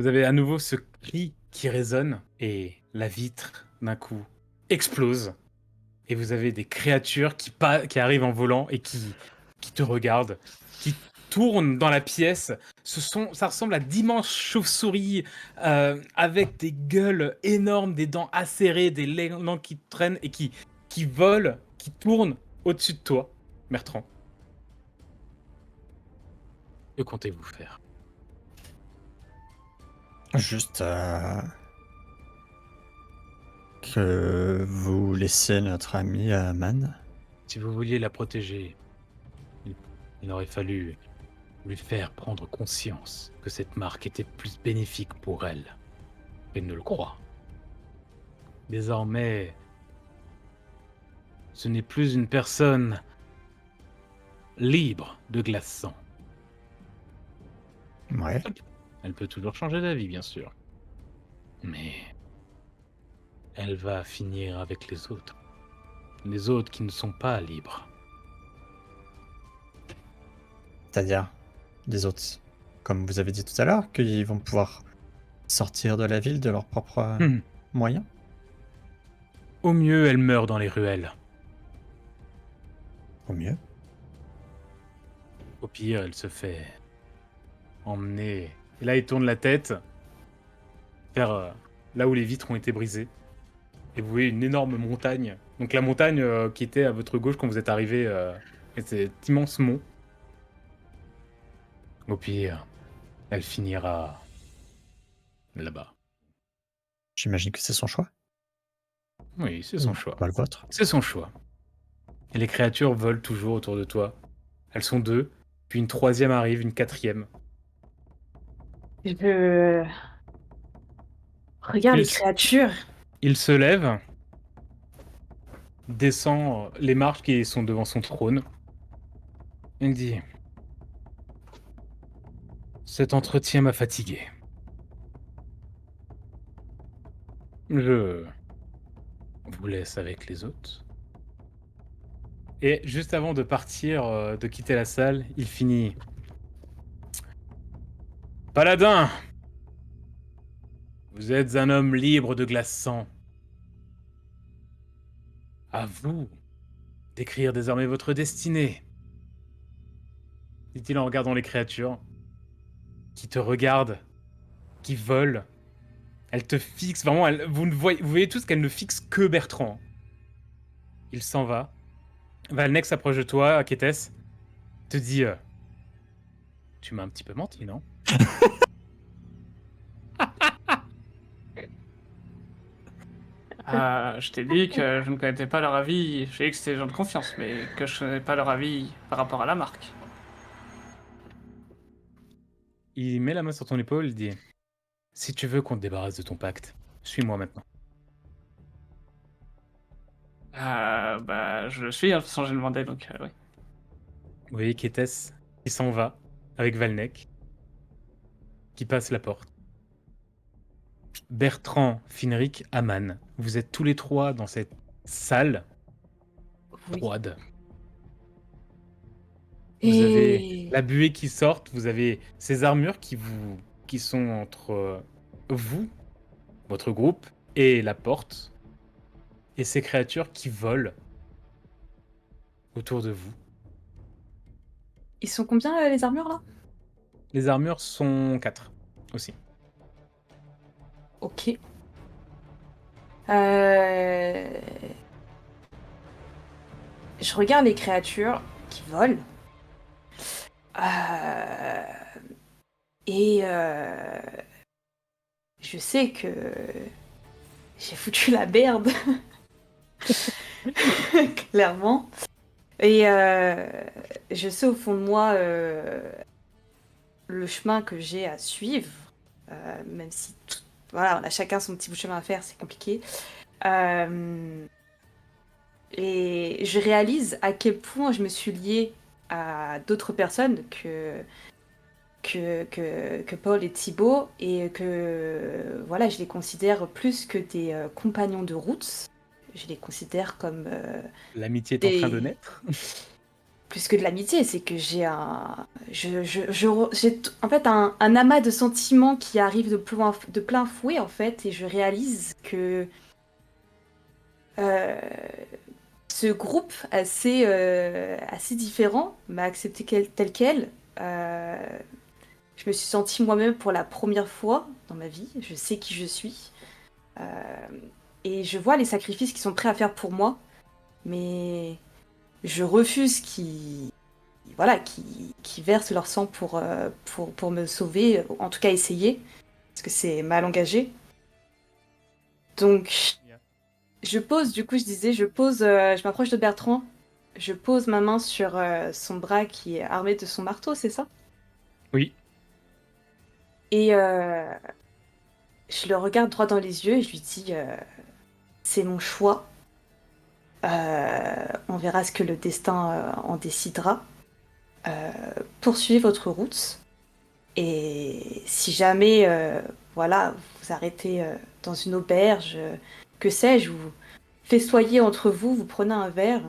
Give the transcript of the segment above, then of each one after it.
Vous avez à nouveau ce cri qui résonne et la vitre, d'un coup, explose. Et vous avez des créatures qui arrivent en volant et qui te regardent, qui tournent dans la pièce. Ça ressemble à d'immenses chauves-souris avec des gueules énormes, des dents acérées, des langues qui traînent et qui volent, qui tournent au-dessus de toi, Bertrand. Que comptez-vous faire? Juste que vous laissiez notre ami Man. Si vous vouliez la protéger, il, il aurait fallu lui faire prendre conscience que cette marque était plus bénéfique pour elle qu'elle ne le croit. Désormais, ce n'est plus une personne libre de glace sang. Ouais. Elle peut toujours changer d'avis, bien sûr. Mais elle va finir avec les autres. Les autres qui ne sont pas libres. C'est-à-dire des autres, comme vous avez dit tout à l'heure, qu'ils vont pouvoir sortir de la ville de leurs propres Hmm. moyens. Au mieux, elle meurt dans les ruelles. Au mieux. Au pire, elle se fait emmener. Et là, il tourne la tête vers là où les vitres ont été brisées. Et vous voyez une énorme montagne. Donc la montagne qui était à votre gauche quand vous êtes arrivé, cet immense mont. Au pire, elle finira là-bas. J'imagine que c'est son choix. Oui, c'est son Ou choix. pas le vôtre. C'est son choix. Et les créatures volent toujours autour de toi. Elles sont deux, puis une troisième arrive, une quatrième. Je regarde Il, les s- créatures. il se lève, descend les marches qui sont devant son trône. Il dit: cet entretien m'a fatigué. Je vous laisse avec les autres. Et juste avant de partir, de quitter la salle, il finit: Paladin, vous êtes un homme libre de glace sang. À vous d'écrire désormais votre destinée, dit-il en regardant les créatures qui te regardent, qui volent. Elles te fixent, vraiment, vous voyez tous qu'elles ne fixent que Bertrand. Il s'en va. Valnek s'approche de toi, Akétès, te dit tu m'as un petit peu menti, non? Je t'ai dit que je ne connaissais pas leur avis. J'ai dit que c'était des gens de confiance, mais que je ne connaissais pas leur avis par rapport à la marque. Il met la main sur ton épaule, il dit: si tu veux qu'on te débarrasse de ton pacte, suis-moi maintenant. Je le suis, hein, de toute façon, j'ai demandé, donc oui. Vous voyez Kétès qui s'en va avec Valnek, qui passe la porte. Bertrand, Finric, Aman, vous êtes tous les trois dans cette salle Oui. froide. Vous avez Et la buée qui sort, vous avez ces armures qui sont entre vous, votre groupe, et la porte, et ces créatures qui volent autour de vous. ils sont combien les armures là? Les armures sont 4 aussi. Ok. Je regarde les créatures qui volent. Euh, Et je sais que j'ai foutu la merde, clairement. Et je sais au fond de moi le chemin que j'ai à suivre, même si voilà, on a chacun son petit bout de chemin à faire, c'est compliqué. Et je réalise à quel point je me suis liée à d'autres personnes que Paul et Thibaut, et que voilà, je les considère plus que des compagnons de route. Je les considère comme L'amitié est en train de des... naître. plus que de l'amitié, c'est que j'ai j'ai en fait un amas de sentiments qui arrive de plein fouet en fait, et je réalise que euh, ce groupe assez différent m'a accepté tel quel. Euh, je me suis sentie moi-même pour la première fois dans ma vie. Je sais qui je suis. Euh, et je vois les sacrifices qu'ils sont prêts à faire pour moi. Mais je refuse voilà, qui versent leur sang pour me sauver. En tout cas, essayer. Parce que c'est mal engagé. Donc, du coup, je disais, je m'approche de Bertrand. Je pose ma main sur son bras qui est armé de son marteau, c'est ça? Oui. Et je le regarde droit dans les yeux et je lui dis, c'est mon choix. On verra ce que le destin en décidera. Euh, Poursuivez votre route. Et si jamais, voilà, vous arrêtez dans une auberge, que sais-je, vous festoyez entre vous, vous prenez un verre,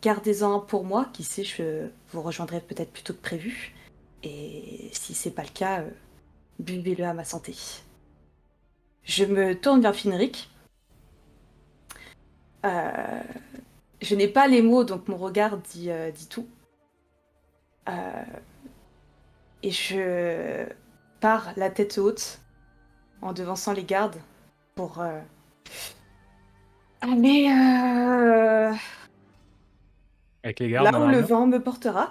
gardez-en un pour moi, qui sait, je vous rejoindrai peut-être plus tôt que prévu. Et si c'est pas le cas, buvez-le à ma santé. Je me tourne vers Finric. Euh, je n'ai pas les mots, donc mon regard dit tout. Euh, et je pars la tête haute, en devançant les gardes, pour aller Avec les gardes là dans où le l'armure. vent me portera.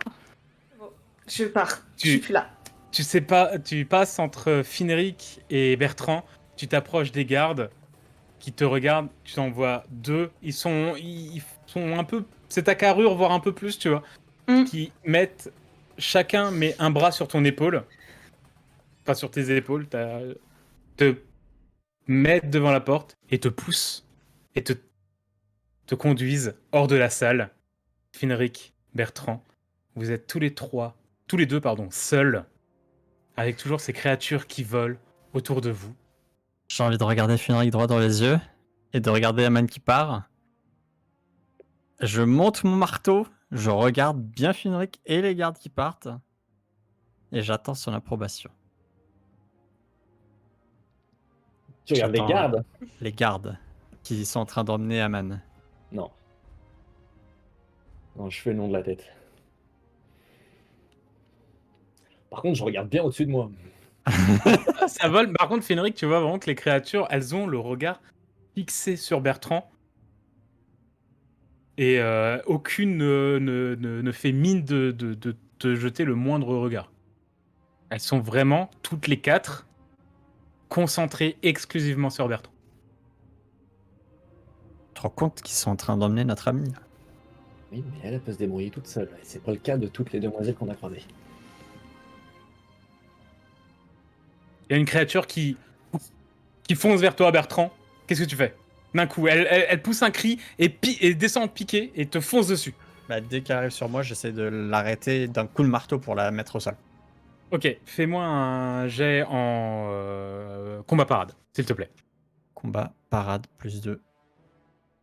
Je pars, je suis Tu, plus là. tu sais pas, tu passes entre Finric et Bertrand, tu t'approches des gardes qui te regardent, tu t'en vois deux, ils sont un peu, c'est ta carrure, voire un peu plus, tu vois, Hmm. qui mettent, chacun met un bras sur ton épaule, pas sur tes épaules, te mettent devant la porte et te poussent et te conduisent hors de la salle. Finric, Bertrand, vous êtes tous les deux, pardon, seuls, avec toujours ces créatures qui volent autour de vous. J'ai envie de regarder Funrik droit dans les yeux et de regarder Aman qui part. Je monte mon marteau, je regarde bien Funrik et les gardes qui partent et j'attends son approbation. Tu regardes les J'attends gardes? les gardes qui sont en train d'emmener Aman. Non. Non, je fais le nom de la tête. Par contre, je regarde bien au-dessus de moi. Ça vole. Par contre, Finric, tu vois vraiment que les créatures, elles ont le regard fixé sur Bertrand. Et aucune ne fait mine de te jeter le moindre regard. Elles sont vraiment, toutes les quatre, concentrées exclusivement sur Bertrand. Tu te rends compte qu'ils sont en train d'emmener notre ami. Oui, mais elle peut se débrouiller toute seule. Et c'est pas le cas de toutes les demoiselles qu'on a croisées. Il y a une créature qui fonce vers toi, Bertrand. Qu'est-ce que tu fais? D'un coup, elle pousse un cri et descend en piqué et te fonce dessus. Bah, dès qu'elle arrive sur moi, j'essaie de l'arrêter d'un coup de marteau pour la mettre au sol. Ok, fais-moi un jet en combat parade, s'il te plaît. Combat, parade, plus 2.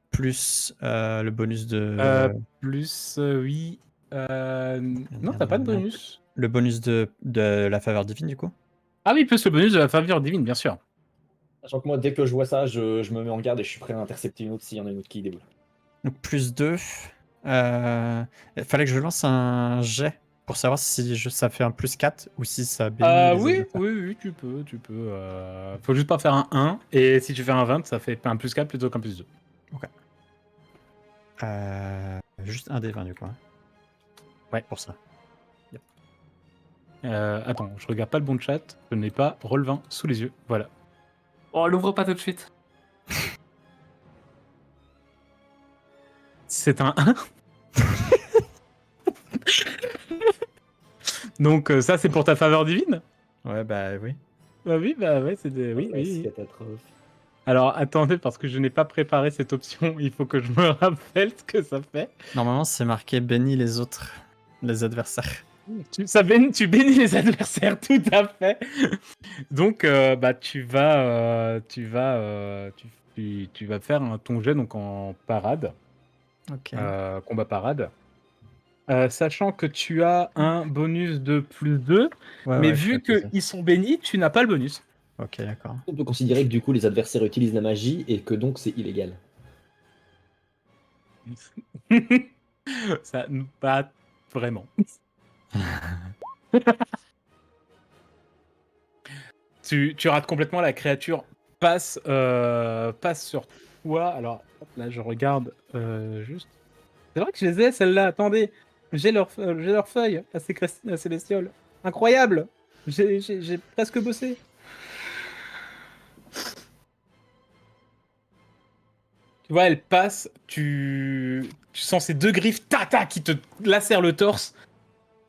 Plus le bonus de... Plus, oui. Non, t'as pas de bonus. Le bonus de la faveur divine, du coup. Ah oui, plus le bonus de la faveur divine, bien sûr. Sachant que moi, dès que je vois ça, je me mets en garde et je suis prêt à intercepter une autre s'il y en a une autre qui déboule. Donc plus 2. Il fallait que je lance un jet pour savoir si ça fait un plus 4 ou si ça bénit les Oui, adversaires. oui, tu peux. Faut juste pas faire un 1, et si tu fais un 20, ça fait un plus 4 plutôt qu'un plus 2. Juste un des 20 du coup. Hein. Ouais. Pour ça. Attends, je regarde pas le bon chat, je n'ai pas Roll20 sous les yeux, voilà. Oh, l'ouvre pas tout de suite. C'est un 1. Donc ça, c'est pour ta faveur divine? Ouais, bah oui. Bah oui, bah ouais, c'est des... Oui, Ouais, oui. c'est catastrophe. Alors, attendez, parce que je n'ai pas préparé cette option, il faut que je me rappelle ce que ça fait. Normalement, c'est marqué bénis les autres, les adversaires. Tu bénis les adversaires, tout à fait. Donc, bah, tu vas faire ton jet donc en parade, Ok. combat parade. Sachant que tu as un bonus de +2, Ouais, mais ouais, je vu l'ai posé. qu'ils sont bénis, tu n'as pas le bonus. Ok, d'accord. On peut considérer que du coup les adversaires utilisent la magie et que donc c'est illégal. Ça, pas vraiment. Tu rates complètement, la créature passe sur toi. Alors, hop, là, je regarde juste. C'est vrai que je les ai, celles-là. Attendez, j'ai leur feuille à ces bestioles. Incroyable. J'ai presque bossé. Tu vois, elle passe, tu sens ces deux griffes qui te lacèrent le torse.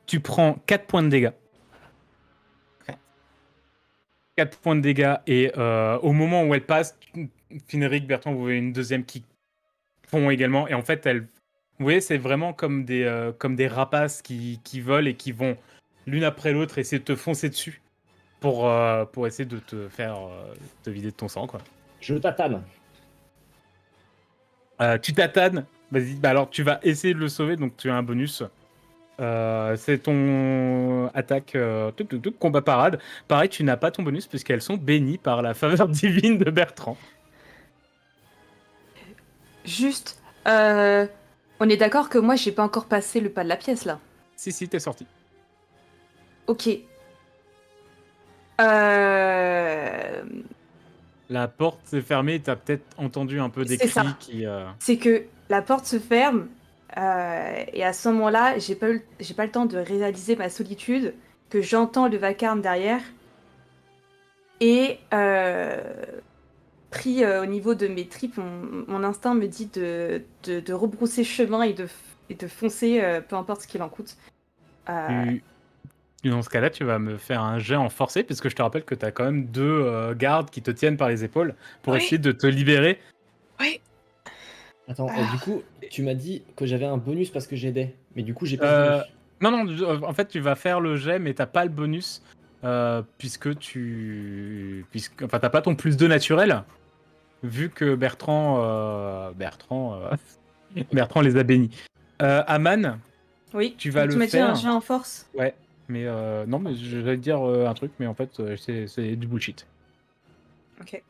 Tu prends 4 points de dégâts. 4 points de dégâts. Et au moment où elle passe, Fineric, Bertrand, vous voyez une deuxième qui fond également. Et en fait, vous voyez, c'est vraiment comme des rapaces qui volent et qui vont l'une après l'autre essayer de te foncer dessus pour essayer de te faire te vider de ton sang, quoi. Je tatane. Tu tatanes. Vas-y, bah alors tu vas essayer de le sauver, donc tu as un bonus. C'est ton attaque combat parade. Pareil, tu n'as pas ton bonus puisqu'elles sont bénies par la faveur divine de Bertrand. Juste, on est d'accord que moi, j'ai pas encore passé le pas de la pièce, là. Si, t'es sorti. Ok. Euh... La porte s'est fermée, t'as peut-être entendu un peu des C'est ça. cris qui... C'est que la porte se ferme, et à ce moment-là, j'ai pas le temps de réaliser ma solitude, que j'entends le vacarme derrière, et pris au niveau de mes tripes, mon instinct me dit de rebrousser chemin et de foncer, peu importe ce qu'il en coûte. Dans ce cas-là, tu vas me faire un jet en forcé, puisque je te rappelle que tu as quand même 2 gardes qui te tiennent par les épaules pour Oui. essayer de te libérer. Oui. Attends, du coup, tu m'as dit que j'avais un bonus parce que j'aidais. Mais du coup, j'ai pas de Euh, bonus. non, en fait, tu vas faire le jet, mais t'as pas le bonus, puisque enfin, t'as pas ton +2 naturel, vu que Bertrand les a bénis. Aman, Oui. tu vas Tu le m'as dit un faire. jet en force. Ouais, mais non, mais j'allais te dire un truc, mais en fait, c'est du bullshit. Ok.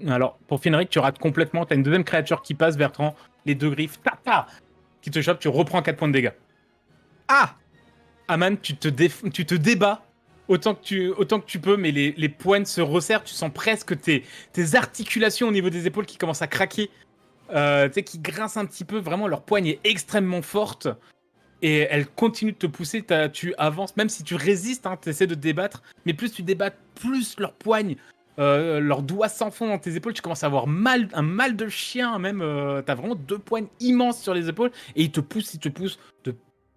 Alors, pour Finric, tu rates complètement. T'as une deuxième créature qui passe, Bertrand. Les deux griffes, qui te chope. Tu reprends 4 points de dégâts. Ah, Aman, tu te débats autant que tu peux, mais les poignes se resserrent. Tu sens presque tes articulations au niveau des épaules qui commencent à craquer. Tu sais, qui grincent un petit peu. Vraiment, leur poigne est extrêmement forte. Et elle continue de te pousser, tu avances, même si tu résistes, tu essaies de te débattre, mais plus tu débattes, plus leurs poignes, leurs doigts s'enfoncent dans tes épaules, tu commences à avoir un mal de chien, même, t'as vraiment 2 poignes immenses sur les épaules, et ils te poussent, et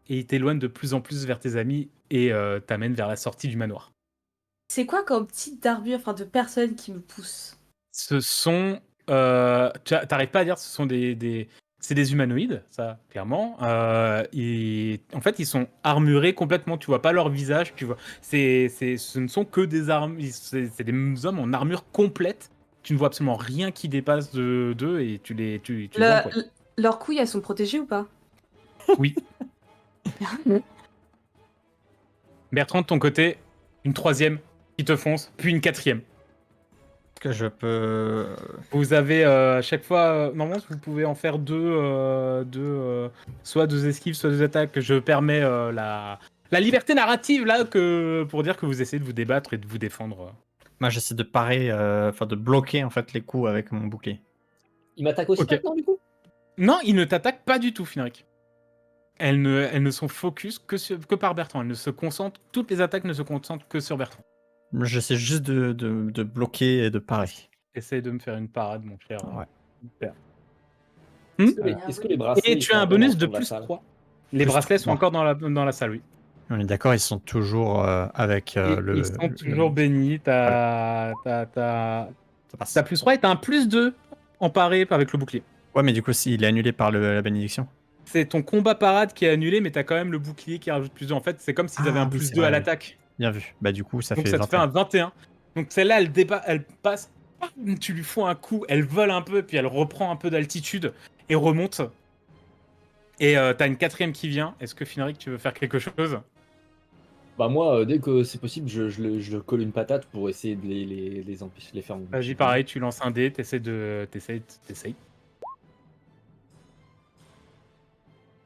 ils t'éloignent de plus en plus vers tes amis, et t'amènent vers la sortie du manoir. C'est quoi comme type d'armure, enfin de personnes qui me poussent? Ce sont... T'arrives pas à dire, ce sont c'est des humanoïdes, ça, clairement. En fait, ils sont armurés complètement. Tu vois pas leur visage. Ce ne sont que des armes. C'est des hommes en armure complète. Tu ne vois absolument rien qui dépasse d'eux et tu les empoignes. Leurs couilles, elles sont protégées ou pas? Oui. Bertrand, de ton côté, une troisième qui te fonce, puis une quatrième. Que je peux. Vous avez à chaque fois, normalement, vous pouvez en faire soit 2 esquives, soit 2 attaques. Je permets la liberté narrative là pour dire que vous essayez de vous débattre et de vous défendre. Moi, j'essaie de parer, enfin de bloquer en fait les coups avec mon bouclier. Il m'attaque aussi Ok. maintenant, du coup? Non, ils ne t'attaquent pas du tout, Finric. Elles ne sont focus que par Bertrand. Toutes les attaques ne se concentrent que sur Bertrand. J'essaie juste de bloquer et de parer. Essaye de me faire une parade, mon cher. Ouais. Super. Est-ce que les bracelets Et ils tu sont as un encore dans le bonus de fond la plus salle 3. Les bracelets sont 3. encore dans la salle, oui. On est d'accord, ils sont toujours avec Ils sont toujours bénis. Ça passe. T'as +3 et t'as un +2 en paré avec le bouclier. Ouais, mais du coup, il est annulé par la bénédiction. C'est ton combat parade qui est annulé, mais t'as quand même le bouclier qui rajoute +2. En fait, c'est comme s'ils avaient un oui, +2 c'est vrai, à oui. l'attaque. Bien vu. Bah, du coup, ça Donc fait ça te fait 21. un 21. Donc celle-là, elle passe. Tu lui fous un coup, elle vole un peu, puis elle reprend un peu d'altitude et remonte. Et t'as une quatrième qui vient. Est-ce que Finric, tu veux faire quelque chose? Bah moi, dès que c'est possible, je colle une patate pour essayer de les empêcher, les faire. Vas-y, pareil, tu lances un dé, t'essayes.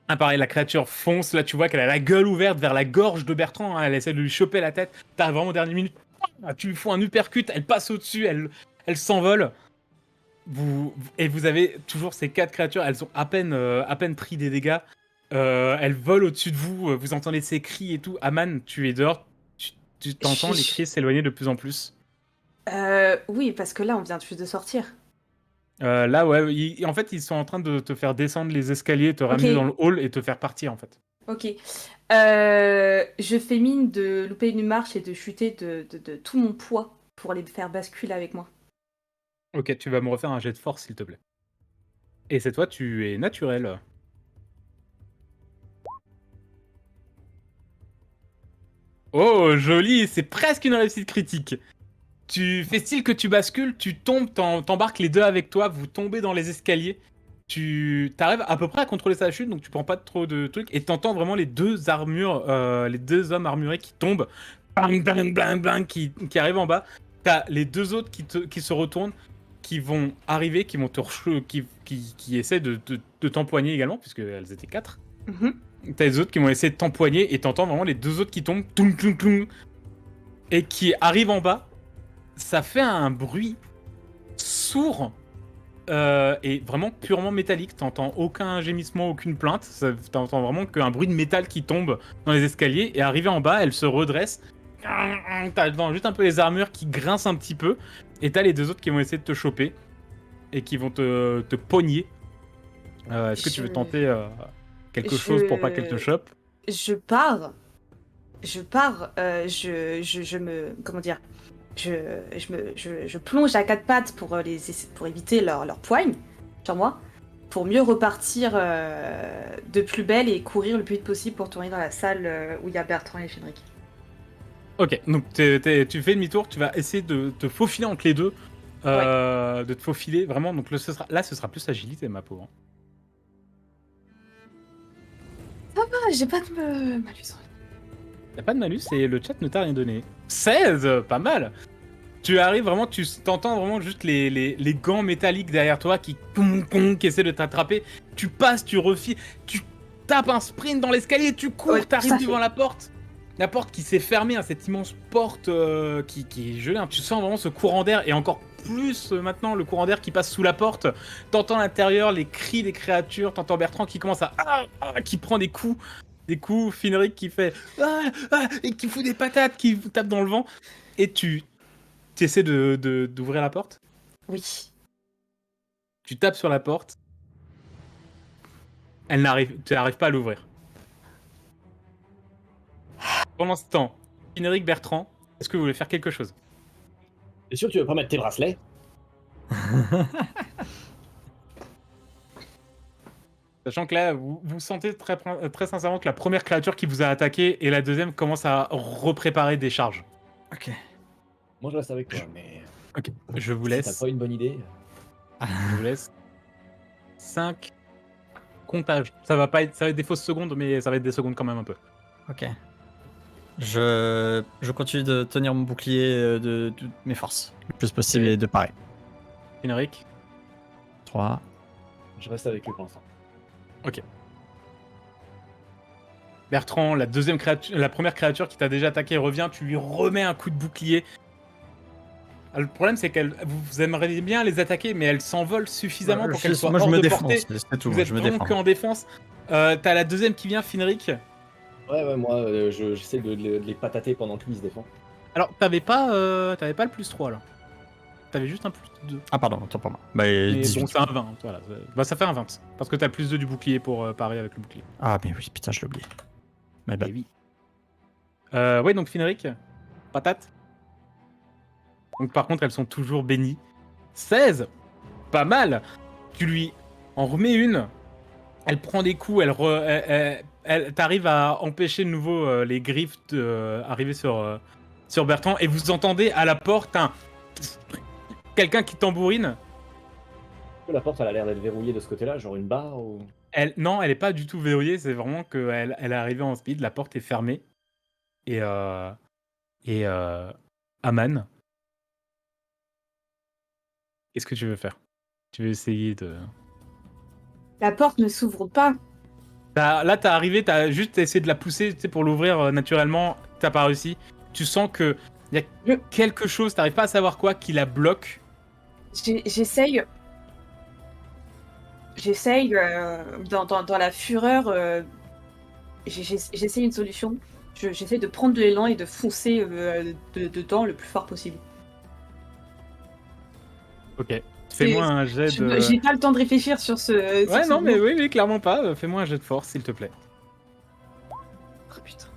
Ah, pareil, la créature fonce. Là, tu vois qu'elle a la gueule ouverte vers la gorge de Bertrand. Hein, elle essaie de lui choper la tête. T'as vraiment dernière minute. Ah, tu lui fous un uppercut. Elle passe au-dessus. Elle s'envole. Et vous avez toujours ces 4 créatures. Elles ont à peine pris des dégâts. Elles volent au-dessus de vous. Vous entendez ces cris et tout. Aman, tu es dehors. Tu t'entends les cris s'éloigner de plus en plus. Oui, parce que là, on vient juste de sortir. Là, ouais, en fait, ils sont en train de te faire descendre les escaliers, te ramener dans le hall et te faire partir, en fait. Ok. Je fais mine de louper une marche et de chuter de tout mon poids pour les faire basculer avec moi. Ok, tu vas me refaire un jet de force, s'il te plaît. Et c'est toi, tu es naturel. Oh, joli, c'est presque une réussite critique. Tu fais style que tu bascules, tu tombes, t'embarques les deux avec toi, vous tombez dans les escaliers. Tu arrives à peu près à contrôler sa chute, donc tu prends pas trop de trucs, et t'entends vraiment les deux hommes armurés qui tombent, bang, bang, bang, bang, qui arrivent en bas. T'as les deux autres qui se retournent, qui vont arriver, qui vont qui essaient de t'empoigner également, puisqu'elles étaient 4. Mhm. T'as les autres qui vont essayer de t'empoigner, et t'entends vraiment les deux autres qui tombent, toum, toum, toum, et qui arrivent en bas. Ça fait un bruit sourd et vraiment purement métallique. T'entends aucun gémissement, aucune plainte. T'entends vraiment qu'un bruit de métal qui tombe dans les escaliers. Et arrivé en bas, elle se redresse. T'as juste un peu les armures qui grincent un petit peu. Et t'as les deux autres qui vont essayer de te choper. Et qui vont te pogner. Est-ce que tu veux tenter quelque chose pour pas qu'elle te chope? Je pars. Je me... Comment dire? Je plonge à 4 pattes pour éviter leur poigne sur moi, pour mieux repartir de plus belle et courir le plus vite possible pour tourner dans la salle où il y a Bertrand et Finric. Ok, donc tu fais demi-tour, tu vas essayer de te faufiler entre les deux, de te faufiler vraiment. Donc ce sera plus agilité, ma pauvre. Ça va, j'ai pas de malus. T'as pas de malus et le chat ne t'a rien donné. 16, pas mal. Tu arrives vraiment, tu t'entends vraiment juste les gants métalliques derrière toi qui essaient de t'attraper. Tu passes, tu refiles, tu tapes un sprint dans l'escalier, tu cours, t'arrives devant la porte. La porte qui s'est fermée, hein, cette immense porte qui est gelée. Hein. Tu sens vraiment ce courant d'air et encore plus maintenant le courant d'air qui passe sous la porte. T'entends à l'intérieur les cris des créatures, t'entends Bertrand qui commence qui prend des coups. Des coups, Finric qui fait et qui fout des patates, qui tape dans le vent. Et tu essaies d'ouvrir la porte. Oui. Tu tapes sur la porte. Tu n'arrives pas à l'ouvrir. Pendant ce temps, Finric, Bertrand, est-ce que vous voulez faire quelque chose? T'es sûr que tu veux pas mettre tes bracelets? Sachant que là, vous sentez très sincèrement que la première créature qui vous a attaqué et la deuxième commence à repréparer des charges. Ok. Moi, je reste avec toi, mais. Ok, je vous Si laisse. t'as pas une bonne idée. Je vous laisse 5 comptages. Ça va être des fausses secondes, mais ça va être des secondes quand même un peu. Ok. Je continue de tenir mon bouclier de mes forces le plus possible et de parer. Finric, 3. Je reste avec lui pour l'instant. ok. Bertrand, la première créature qui t'a déjà attaqué revient, tu lui remets un coup de bouclier. Le problème, c'est vous aimeriez bien les attaquer, mais elles s'envolent suffisamment pour qu'elles soient hors de portée. C'est tout. Vous êtes je me vraiment défends. que en défense. T'as la deuxième qui vient, Finric. Ouais, moi, j'essaie de les patater pendant que lui se défend. Alors, t'avais pas le plus 3 là. T'avais juste un plus 2. Ah pardon, autant pour moi. Bah, Mais 18. bon, c'est un 20. Voilà. Bah, ça fait un 20. Parce que t'as le plus 2 du bouclier pour parer avec le bouclier. Ah mais oui, putain, je l'ai oublié. My bad. Eh oui. Ouais, donc Finric, patate. Donc par contre, elles sont toujours bénies. 16, pas mal. Tu lui en remets une. Elle prend des coups. T'arrives à empêcher de nouveau les griffes d'arriver sur Bertrand. Et vous entendez à la porte quelqu'un qui tambourine. La porte, elle a l'air d'être verrouillée de ce côté-là, genre une barre ou. Non, elle est pas du tout verrouillée, c'est vraiment qu'elle elle est arrivée en speed, la porte est fermée. Et Aman, qu'est-ce que tu veux faire? Tu veux essayer de... La porte ne s'ouvre pas. Là, t'es arrivé, t'as juste essayé de la pousser, tu sais, pour l'ouvrir naturellement, t'as pas réussi. Tu sens que y a quelque chose, t'arrives pas à savoir quoi, qui la bloque. J'essaye. Dans la fureur, j'essaye une solution. J'essaie de prendre de l'élan et de foncer dedans le plus fort possible. Ok. Fais-moi un jet de... J'ai pas le temps de réfléchir sur ce. Ouais, non, mais oui, clairement pas. Fais-moi un jet de force, s'il te plaît. Oh putain.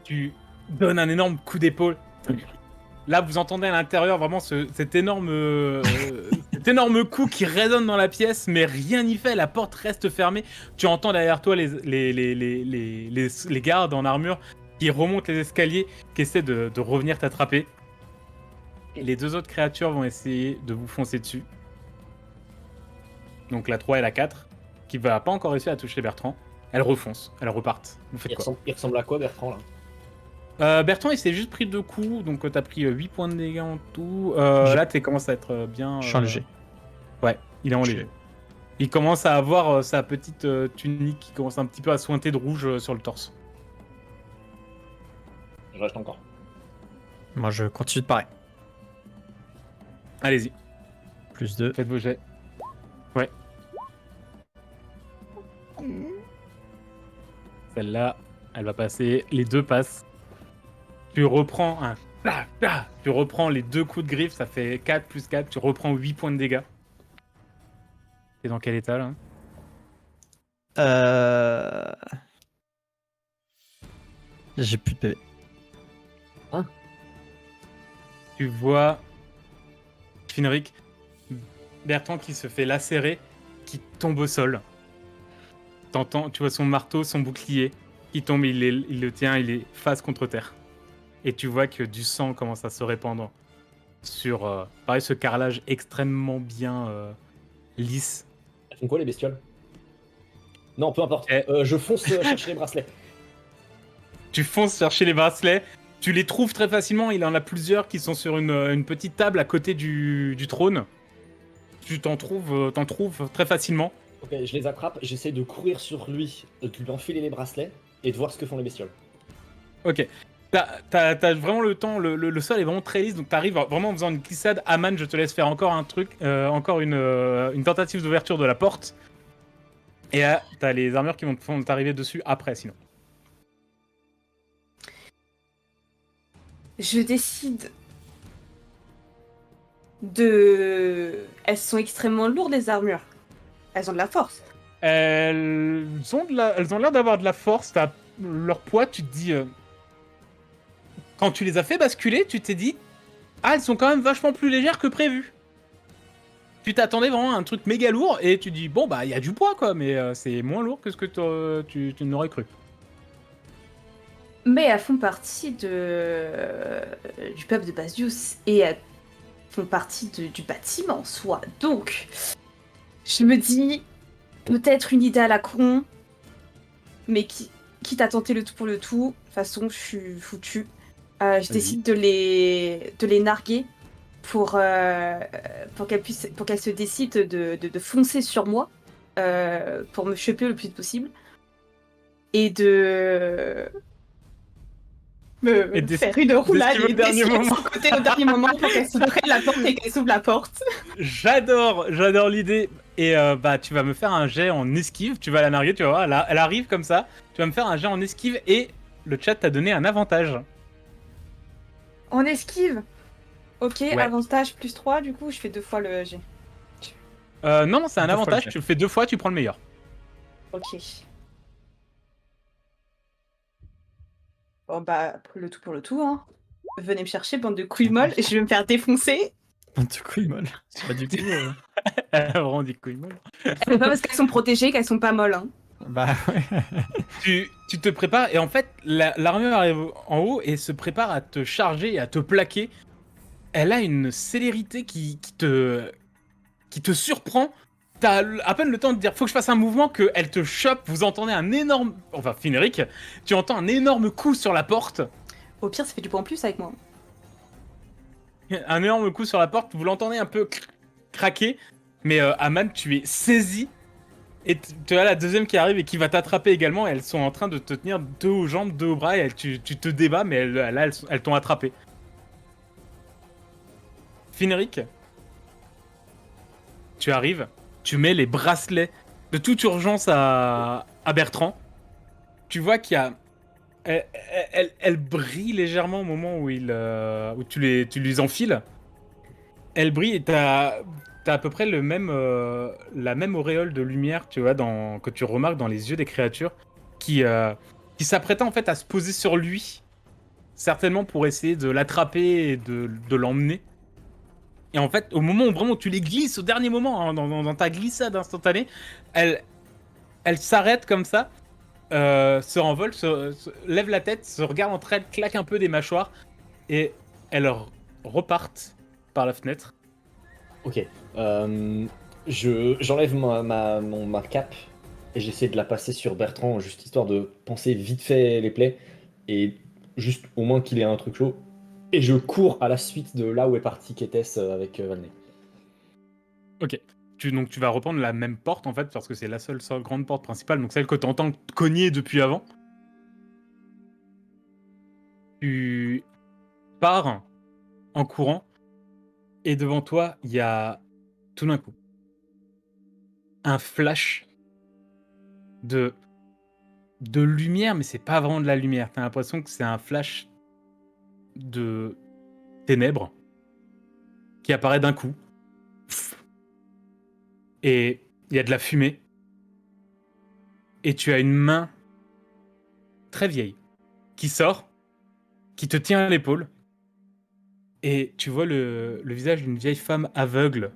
Tu donnes un énorme coup d'épaule. Là, vous entendez à l'intérieur vraiment cet énorme coup qui résonne dans la pièce, mais rien n'y fait. La porte reste fermée. Tu entends derrière toi les gardes en armure qui remontent les escaliers, qui essaient de revenir t'attraper. Les deux autres créatures vont essayer de vous foncer dessus. Donc la 3 et la 4, qui va pas encore réussir à toucher Bertrand. Elles refoncent, elles repartent. Vous faites quoi? Il ressemble à quoi, Bertrand, là? Bertrand, il s'est juste pris 2 coups, donc t'as pris 8 points de dégâts en tout. Là, tu commences à être bien... Je suis en léger. Ouais, il est en léger. Il commence à avoir sa petite tunique qui commence un petit peu à sointer de rouge sur le torse. Je reste encore. Moi, je continue de pareil. Allez-y, Plus 2. faites vos jets. Ouais. Celle-là, elle va passer. Les deux passent. Tu reprends un... Tu reprends les 2 coups de griffe, ça fait 4 plus 4. Tu reprends 8 points de dégâts. T'es dans quel état, là? J'ai plus de PV. Tu vois Finric, Bertrand qui se fait lacérer, qui tombe au sol. T'entends, tu vois son marteau, son bouclier qui tombe, il le tient, il est face contre terre. Et tu vois que du sang commence à se répandre sur pareil, ce carrelage extrêmement bien lisse. Elles font quoi, les bestioles? Non, peu importe. Je fonce chercher les bracelets. Tu fonces chercher les bracelets, tu les trouves très facilement, il en a plusieurs qui sont sur une petite table à côté du trône. Tu t'en trouves très facilement. Ok, je les attrape, j'essaie de courir sur lui, de lui enfiler les bracelets et de voir ce que font les bestioles. Ok. T'as vraiment le temps, le sol est vraiment très lisse, donc t'arrives vraiment en faisant une glissade. Aman, je te laisse faire encore un truc, encore une tentative d'ouverture de la porte. Et là, t'as les armures qui vont t'arriver dessus après, sinon. Je décide de. Elles sont extrêmement lourdes, les armures. Elles ont de la force. Elles ont l'air d'avoir de la force. Leur poids, tu te dis... Quand tu les as fait basculer, tu t'es dit... Ah, elles sont quand même vachement plus légères que prévu. Tu t'attendais vraiment à un truc méga lourd et tu dis... Bon, bah, il y a du poids, quoi, mais c'est moins lourd que ce que tu n'aurais cru. Mais elles font partie du peuple de Basius et elles font partie du bâtiment en soi. Donc, je me dis, peut-être une idée à la con, mais quitte à tenter le tout pour le tout, de toute façon, je suis foutue. Je décide de les narguer pour qu'elles se décident de foncer sur moi pour me choper le plus vite possible et de faire une roulade et d'esquiver de son côté au dernier moment pour qu'elle se prenne la porte et qu'elle s'ouvre la porte. J'adore l'idée. Et bah, tu vas me faire un jet en esquive. Tu vas la narguer, tu vas voir. Elle arrive comme ça. Tu vas me faire un jet en esquive et le chat t'a donné un avantage. En esquive. Ok, Ouais. avantage plus 3, du coup, je fais 2 fois le G. Non, c'est un 2 fois avantage. le jet. Tu le fais 2 fois, tu prends le meilleur. Ok. Bon bah, le tout pour le tout, hein. Venez me chercher, bande de couilles molles, et je vais me faire défoncer. Du coup, il molle. C'est pas du tout. Elle a vraiment dit couille molle. C'est pas parce qu'elles sont protégées qu'elles sont pas molles, hein. Bah ouais. Tu te prépares et en fait l'armure arrive en haut et se prépare à te charger et à te plaquer. Elle a une célérité qui te surprend t'as à peine le temps de dire faut que je fasse un mouvement qu'elle te chope. Vous entendez un énorme, enfin Finéric, tu entends un énorme coup sur la porte, Au pire, ça fait du point en plus avec moi. un énorme coup sur la porte. Vous l'entendez un peu craquer, mais Aman, tu es saisi. Et tu as la deuxième qui arrive et qui va t'attraper également. Elles sont en train de te tenir deux aux jambes, deux aux bras. Et tu te débats, mais elles t'ont attrapé. Finéric, tu arrives, tu mets les bracelets de toute urgence à Bertrand. Tu vois qu'il y a... Elle brille légèrement au moment où, où tu les enfiles. Elle brille et t'as à peu près la même auréole de lumière, tu vois, que tu remarques dans les yeux des créatures qui s'apprêtent en fait à se poser sur lui, certainement pour essayer de l'attraper et de l'emmener. Et en fait, au moment où vraiment tu les glisses, au dernier moment, hein, dans ta glissade instantanée, elle s'arrête comme ça, se renvole, lève la tête, se regarde entre elles, claque un peu des mâchoires, et elles repartent par la fenêtre. Ok. J'enlève ma cape et j'essaie de la passer sur Bertrand, juste histoire de penser vite fait les plaies et juste au moins qu'il ait un truc chaud. Et je cours à la suite de là où est parti Kétès avec Valney. Ok. Donc tu vas reprendre la même porte en fait, parce que c'est la seule grande porte principale, donc celle que tu entends cogner depuis avant. Tu pars en courant, et devant toi, il y a tout d'un coup un flash de lumière, mais c'est pas vraiment de la lumière. T'as l'impression que c'est un flash de ténèbres qui apparaît d'un coup. Et il y a de la fumée. Et tu as une main très vieille qui sort, qui te tient à l'épaule. Et tu vois le visage d'une vieille femme aveugle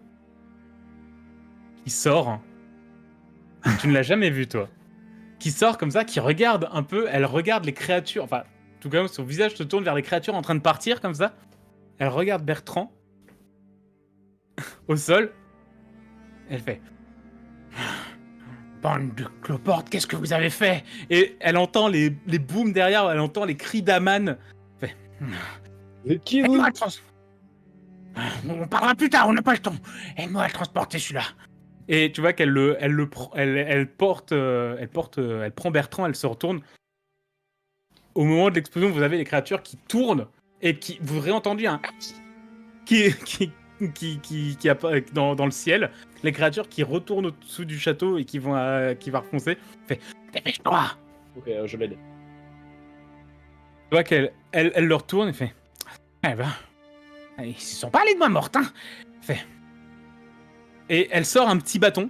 qui sort. Tu ne l'as jamais vue, toi. Qui sort comme ça, qui regarde un peu. Elle regarde les créatures. Enfin, en tout cas, son visage se tourne vers les créatures en train de partir comme ça. Elle regarde Bertrand au sol. Elle fait: bande de cloportes, qu'est-ce que vous avez fait? Et elle entend les booms derrière, elle entend les cris d'Aman. Elle fait: Mais qui vous aide-moi à on parlera plus tard, on n'a pas le temps. Aide-moi à transporter celui-là. Et tu vois qu'elle elle prend Bertrand, elle se retourne. Au moment de l'explosion, vous avez les créatures qui tournent et qui vous aurez entendu un qui apparaît dans le ciel. Les créatures qui retournent au-dessous du château et qui va refoncer. Fait: dépêche-toi. Ok, je l'aide. Tu vois qu'elle le retourne et fait: eh ben, ils se sont pas allés de moi morte, hein. Fait. Et elle sort un petit bâton.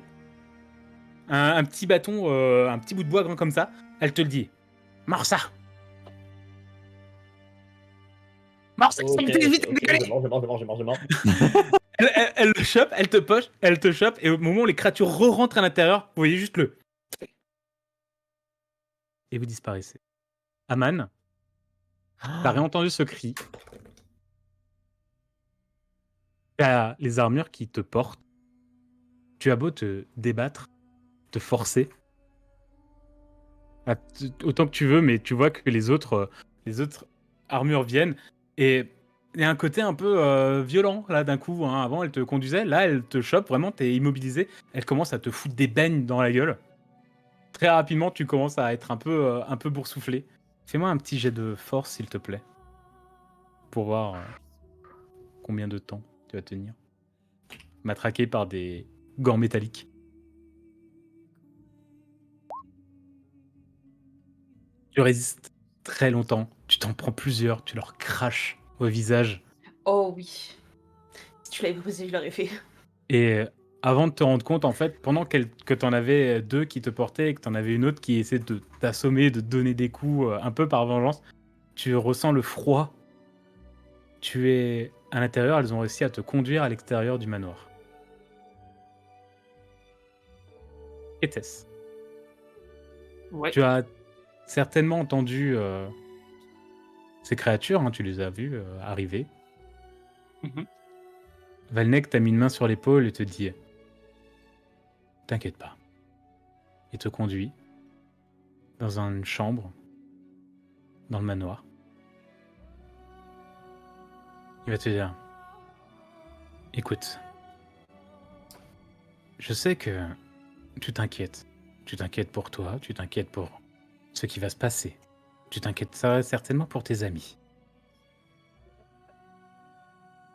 Un petit bâton, un petit bout de bois grand comme ça. Elle te le dit: mords ça. Mords ça, Ok, vite, décollez. je mange. Elle le chope, elle te chope, et au moment où les créatures re-rentrent à l'intérieur, vous voyez juste le... Et vous disparaissez. Aman, t'as réentendu ce cri. T'as les armures qui te portent. Tu as beau te débattre, te forcer, autant que tu veux, mais tu vois que les autres armures viennent, et il y a un côté un peu violent, là, d'un coup. Hein. Avant, elle te conduisait, là, elle te chope, vraiment, t'es immobilisé. Elle commence à te foutre des beignes dans la gueule. Très rapidement, tu commences à être un peu boursouflé. Fais-moi un petit jet de force, s'il te plaît, pour voir combien de temps tu vas tenir. Matraqué par des gants métalliques. Tu résistes très longtemps. Tu t'en prends plusieurs. Tu leur craches au visage. Oh oui. Si tu l'avais proposé, je l'aurais fait. Et avant de te rendre compte, en fait, pendant que t'en avais deux qui te portaient et que t'en avais une autre qui essaie de t'assommer, de te donner des coups un peu par vengeance, tu ressens le froid. Tu es à l'intérieur, elles ont réussi à te conduire à l'extérieur du manoir. Qu'était-ce? Ouais. Tu as certainement entendu ces créatures, hein, tu les as vues arriver. Mhm. Valnek t'a mis une main sur l'épaule et te dit: T'inquiète pas. Il te conduit dans une chambre, dans le manoir. Il va te dire, écoute, je sais que tu t'inquiètes. Tu t'inquiètes pour toi, tu t'inquiètes pour ce qui va se passer. Tu t'inquiètes certainement pour tes amis.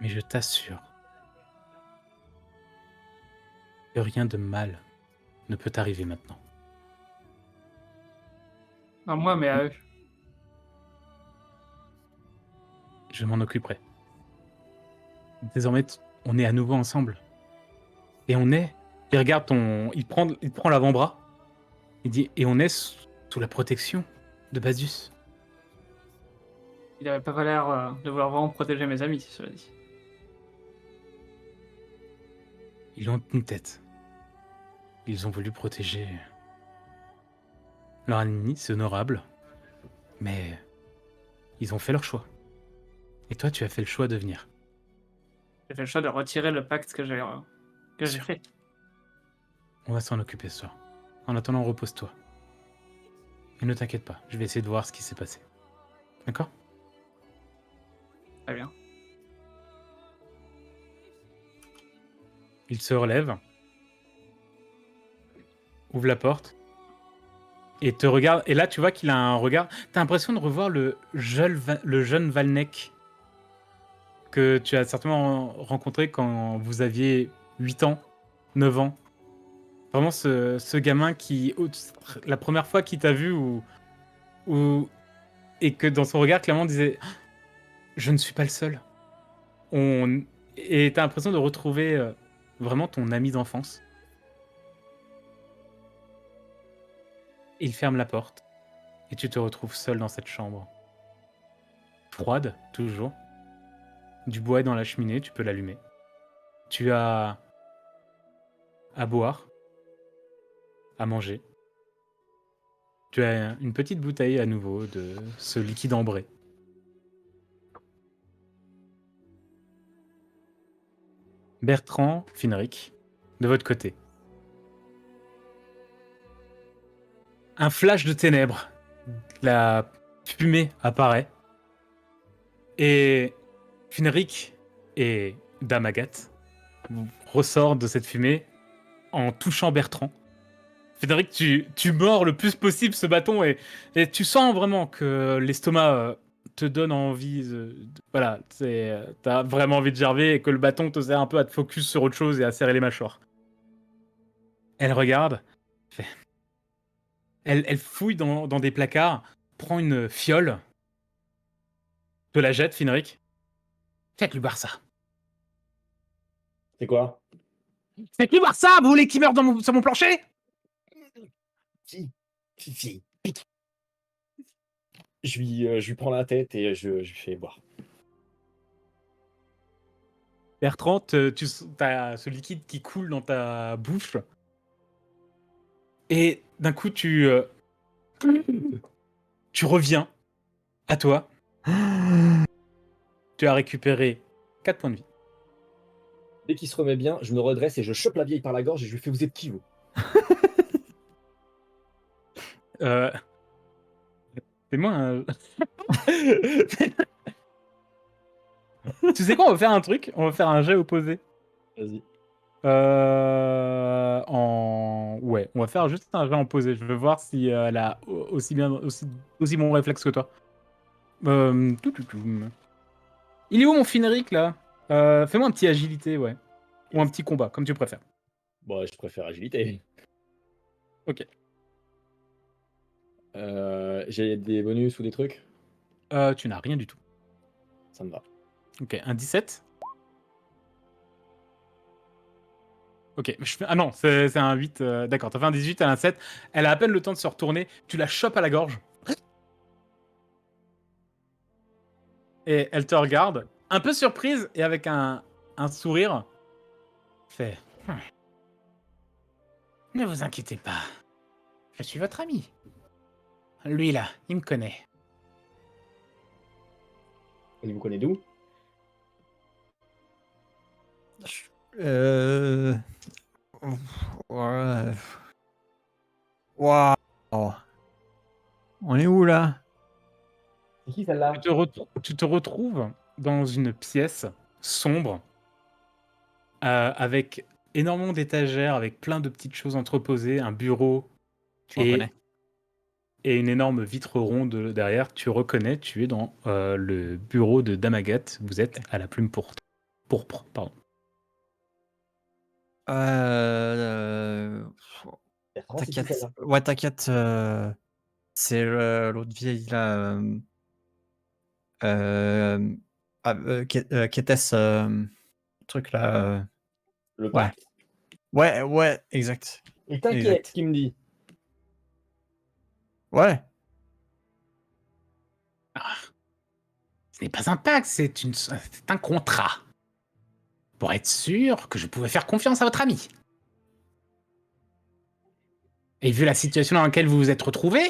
Mais je t'assure que rien de mal ne peut t'arriver maintenant. À moi, mais à eux. Je m'en occuperai. Désormais, on est à nouveau ensemble. Et on est... Il regarde il prend l'avant-bras. Il dit, et on est sous la protection de Basius. Il avait pas l'air de vouloir vraiment protéger mes amis, cela dit. Ils ont une tête. Ils ont voulu protéger leur ennemi, c'est honorable. Mais ils ont fait leur choix. Et toi, tu as fait le choix de venir. J'ai fait le choix de retirer le pacte que j'ai fait. On va s'en occuper ce soir. En attendant, repose-toi. Et ne t'inquiète pas, je vais essayer de voir ce qui s'est passé. D'accord? Très bien. Il se relève, ouvre la porte, et te regarde. Et là, tu vois qu'il a un regard... T'as l'impression de revoir le jeune Valnek que tu as certainement rencontré quand vous aviez 8 ans, 9 ans. Vraiment ce gamin qui, la première fois qu'il t'a vu, et que dans son regard, clairement, disait « Je ne suis pas le seul ». Et t'as l'impression de retrouver vraiment ton ami d'enfance. Il ferme la porte, et tu te retrouves seul dans cette chambre. Froide, toujours. Du bois est dans la cheminée, tu peux l'allumer. Tu as à boire, à manger. Tu as une petite bouteille à nouveau de ce liquide ambré. Bertrand, Finric, de votre côté. Un flash de ténèbres. La fumée apparaît. Et Finric et Dame Agathe ressortent de cette fumée en touchant Bertrand. Finric, tu mords le plus possible ce bâton et tu sens vraiment que l'estomac te donne envie voilà, t'as vraiment envie de gerber et que le bâton te sert un peu à te focus sur autre chose et à serrer les mâchoires. Elle regarde, elle fouille dans des placards, prend une fiole, te la jette, Finric. Faites-lui boire ça. C'est quoi? Faites-lui boire ça, vous voulez qu'il meure sur mon plancher? Si. Je lui prends la tête et je lui fais boire. Bertrand, t'as ce liquide qui coule dans ta bouche. Et d'un coup, tu reviens à toi. Tu as récupéré 4 points de vie. Dès qu'il se remet bien, je me redresse et je chope la vieille par la gorge et je lui fais vous êtes qui vous? Euh... Fais-moi un... Tu sais quoi, on va faire un truc. On va faire un jet opposé. Vas-y. Ouais, on va faire juste un jet opposé. Je veux voir si elle a aussi bon réflexe que toi. Il est où mon Finric là? Fais-moi un petit agilité, ouais. Ou un petit combat, comme tu préfères. Bon, je préfère agilité. Ok. J'ai des bonus ou des trucs? Tu n'as rien du tout. Ça me va. Ok, un 17. Ok, ah non, c'est un 8. D'accord, t'as fait un 18, elle a un 7. Elle a à peine le temps de se retourner. Tu la chopes à la gorge. Et elle te regarde, un peu surprise et avec un sourire. Fait. Ne vous inquiétez pas. Je suis votre ami. Lui là, il me connaît. Il vous connaît d'où? Ouais. Waouh. On est où là? C'est qui celle-là? Tu te retrouves dans une pièce sombre avec énormément d'étagères, avec plein de petites choses entreposées, un bureau Je reconnais. et une énorme vitre ronde derrière. Tu reconnais, tu es dans le bureau de Damagat. Vous êtes à la plume pourpre. Pardon. Bertrand, c'est qui T'inquiète. celle-là? Ouais, t'inquiète. C'est l'autre vieille là. Kétès, truc là. Le Ouais. pacte? Ouais, exact. Et t'inquiète, Exact. qui me dit. Ouais. Ce n'est pas un pacte, c'est un contrat. Pour être sûr que je pouvais faire confiance à votre ami. Et vu la situation dans laquelle vous vous êtes retrouvé,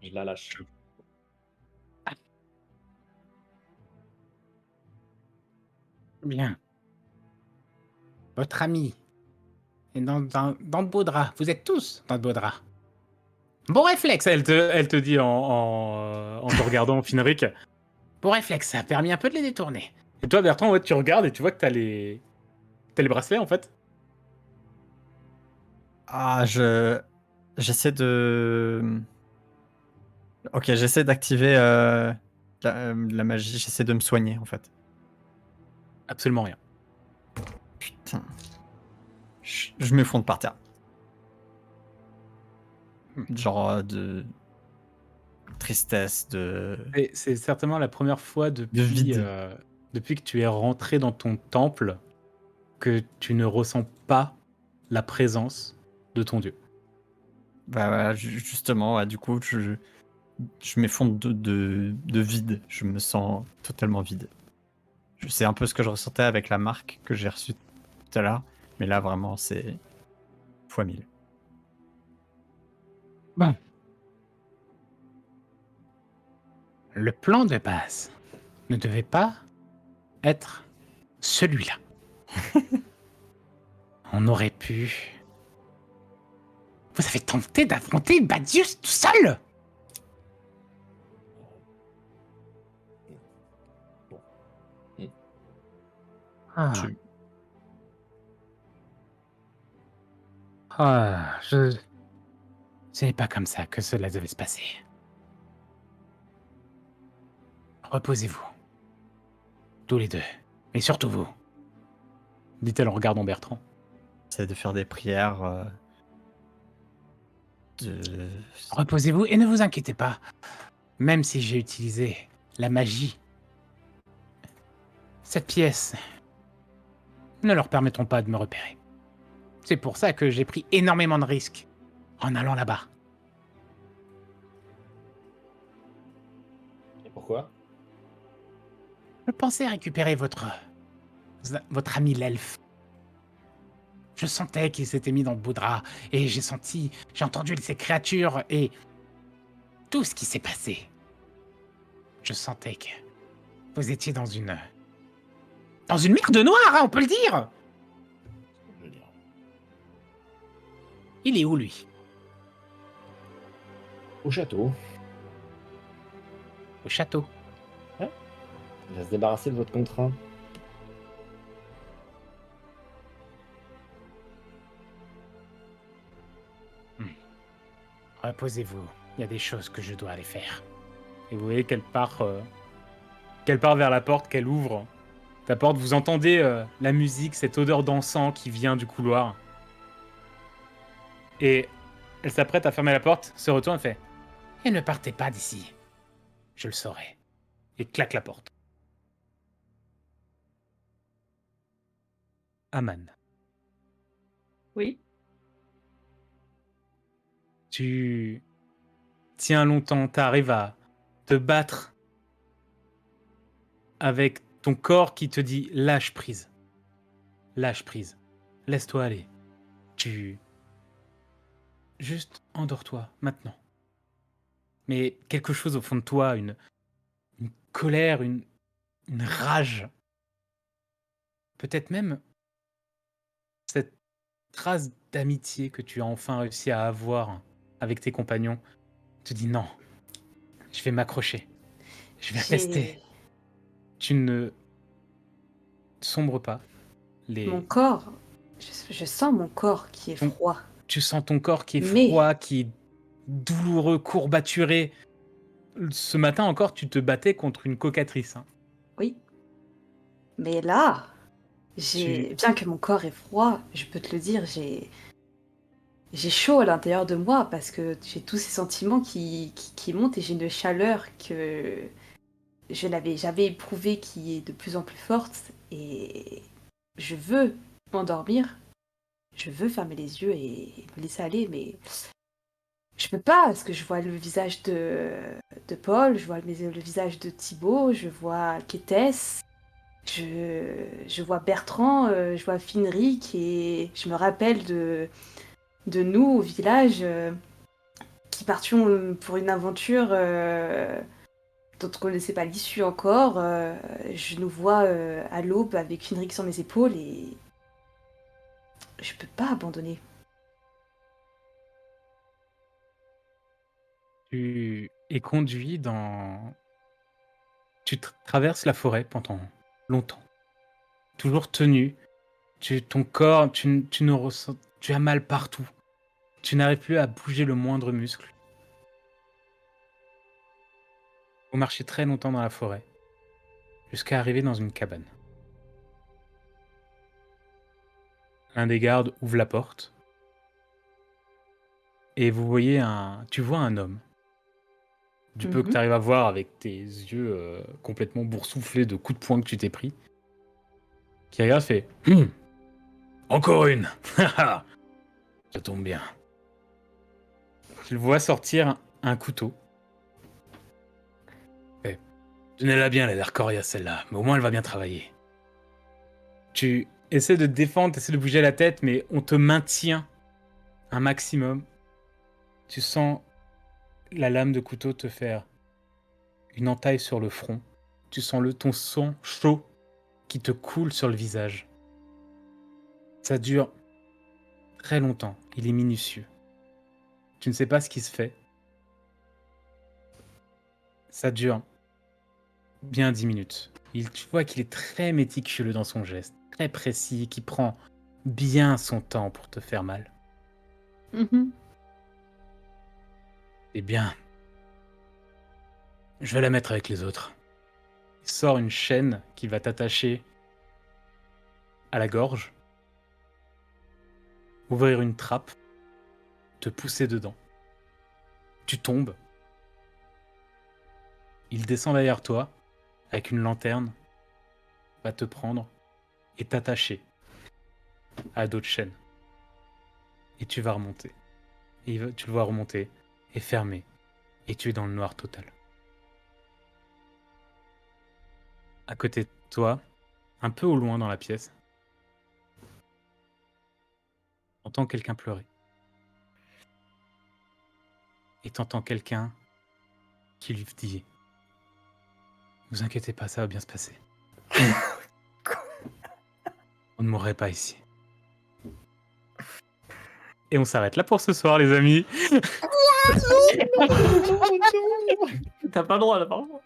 Je la lâche. bien. Votre ami est dans de beaux draps. Vous êtes tous dans de beaux draps. Bon réflexe, elle te dit en te regardant, Finric. Bon réflexe, ça a permis un peu de les détourner. Et toi, Bertrand, ouais, tu regardes et tu vois que t'as les bracelets, en fait. Ah, j'essaie de. Ok, j'essaie d'activer la magie. J'essaie de me soigner en fait. Absolument rien. Putain. Je m'effondre par terre. Genre de tristesse, de. Et c'est certainement la première fois vide. depuis que tu es rentré dans ton temple que tu ne ressens pas la présence de ton dieu. Bah voilà, justement, ouais, du coup, je m'effondre de vide. Je me sens totalement vide. C'est un peu ce que je ressentais avec la marque que j'ai reçue tout à l'heure. Mais là, vraiment, c'est fois 1000. Bon. Le plan de base ne devait pas être celui-là. On aurait pu... Vous avez tenté d'affronter Badius tout seul? Ah. Ce n'est pas comme ça que cela devait se passer. Reposez-vous. Tous les deux. Mais surtout vous. Dit-elle en regardant Bertrand. J'essaie de faire des prières. Reposez-vous et ne vous inquiétez pas. Même si j'ai utilisé la magie, cette pièce ne leur permettront pas de me repérer. C'est pour ça que j'ai pris énormément de risques en allant là-bas. Et pourquoi? Je pensais récupérer votre ami l'elfe. Je sentais qu'il s'était mis dans le beau drap et j'ai entendu ces créatures et tout ce qui s'est passé. Je sentais que vous étiez dans une merde noire, hein, on peut le dire. Il est où, lui? Au château. Au château. Il va se débarrasser de votre contrat. Reposez-vous. Il y a des choses que je dois aller faire. Et vous voyez qu'elle part vers la porte, qu'elle ouvre. La porte, vous entendez la musique, cette odeur d'encens qui vient du couloir. Et elle s'apprête à fermer la porte, se retourne et fait « Et ne partez pas d'ici. Je le saurai. » Et claque la porte. Aman. Oui. Tu tiens longtemps, t'arrives à te battre avec ton corps qui te dit lâche prise. Lâche prise. Laisse-toi aller. Juste endors-toi maintenant. Mais quelque chose au fond de toi, une colère, une rage peut-être même cette trace d'amitié que tu as enfin réussi à avoir avec tes compagnons, te dis non, je vais m'accrocher, je vais rester. J'ai Tu ne sombres pas. mon Les... corps, je sens mon corps qui est ton- froid. Tu sens ton corps qui est Mais- froid, qui est douloureux, courbaturé. Ce matin encore, tu te battais contre une cocatrice. Hein. Oui. Mais là, Tu- bien que mon corps est froid, je peux te le dire, j'ai chaud à l'intérieur de moi parce que j'ai tous ces sentiments qui montent et j'ai une chaleur que j'avais éprouvée qui est de plus en plus forte et je veux m'endormir, je veux fermer les yeux et me laisser aller, mais je peux pas parce que je vois le visage de Paul, je vois le visage de Thibaut, je vois Kétès, je vois Bertrand, je vois Finric et je me rappelle de nous au village qui partions pour une aventure dont on ne connaissait pas l'issue encore. Je nous vois à l'aube avec Finric sur mes épaules et je peux pas abandonner. Tu es conduit dans... Tu traverses la forêt pendant longtemps. Toujours tenu. Ton corps, tu ne ressens... Tu as mal partout. Tu n'arrives plus à bouger le moindre muscle. Vous marchez très longtemps dans la forêt, jusqu'à arriver dans une cabane. L'un des gardes ouvre la porte, et tu vois un homme. Du peu que Mhm. tu arrives à voir avec tes yeux complètement boursouflés de coups de poing que tu t'es pris, qui regarde fait Encore une. Ça tombe bien. Tu le vois sortir un couteau. Tenez-la bien, elle a l'air coriace celle-là, mais au moins elle va bien travailler. Tu essaies de te défendre, tu essaies de bouger la tête, mais on te maintient un maximum. Tu sens la lame de couteau te faire une entaille sur le front. Tu sens ton sang chaud qui te coule sur le visage. Ça dure très longtemps, il est minutieux. Tu ne sais pas ce qui se fait. Ça dure bien 10 minutes. Tu vois qu'il est très méticuleux dans son geste, très précis, qui prend bien son temps pour te faire mal. Mhm. Eh bien, je vais la mettre avec les autres. Il sort une chaîne qui va t'attacher à la gorge, ouvrir une trappe, te pousser dedans. Tu tombes. Il descend derrière toi avec une lanterne, va te prendre et t'attacher à d'autres chaînes. Et tu vas remonter. Tu le vois remonter et fermer. Et tu es dans le noir total. À côté de toi, un peu au loin dans la pièce, t'entends quelqu'un pleurer. Et t'entends quelqu'un qui lui dit « Vous inquiétez pas, ça va bien se passer. On ne mourrait pas ici. » Et on s'arrête là pour ce soir, les amis. T'as pas le droit là, par contre.